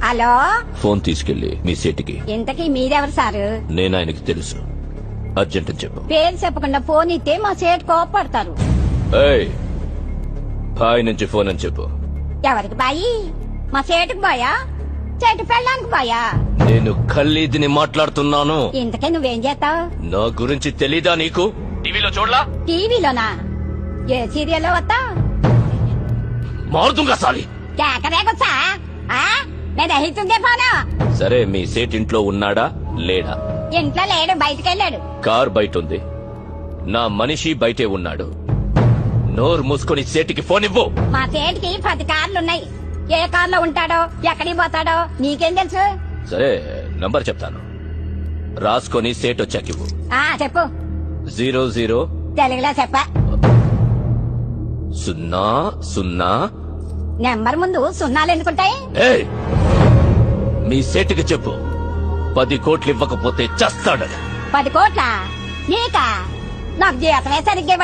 Hello, phone తీసుకెళ్లి మీ సేటికి. ఇంతకీ మీరెవరు సారు? నేను ఆయనకి తెలుసు. అర్జెంట్ అని చెప్పు. పేరు చెప్పకుండా ఫోన్ ఇస్తే మా సేటు కోపడతారు. ఏయ్, బాయ్ నుంచి ఫోన్ అని చెప్పు. ఎవరికి బాయి? మా సేటుకు బాయా, చెట్టు పెళ్ళానికి బాయా? నేను ఖల్లీదిని మాట్లాడుతున్నాను. ఇంతకీ నువ్వేం చేస్తావు? నా గురించి తెలీదా నీకు? టీవీలో చూడలా? టీవీలోనా? ఏ సీరియల్లో వస్తా? మారుతుంగా సాలి. కేకరేకొచ్చా? నేను రహితుందే పోను. సరే, మీ సేట్ ఇంట్లో ఉన్నాడా లేడా? ఇంట్లో లేడు, బయటకెళ్ళాడు. కార్ బయట ఉంది. నా మనిషి బయటే ఉన్నాడు. నోరు మూసుకొని సేటికి ఫోన్ ఇవ్వు. మా సేటికి 10 కార్లున్నాయి. ఏ కార్లో ఉంటాడో, ఎక్కడికి పోతాడో నీకేం తెలుసు? సరే, నంబర్ చెప్తాను, రాసుకొని సేట్ వచ్చాక ఇవ్వు. చెప్పు. 00 తెలుగులో చెప్ప. 00. నెంబర్ ముందు సున్నాలు ఎందుకుంటాయి? ఏయ్, మీ సేటుకి చెప్పు, 10 కోట్లు ఇవ్వకపోతే చస్తాడని. 10 కోట్ల నీకా? నాకు జీతమే సరిగ్గా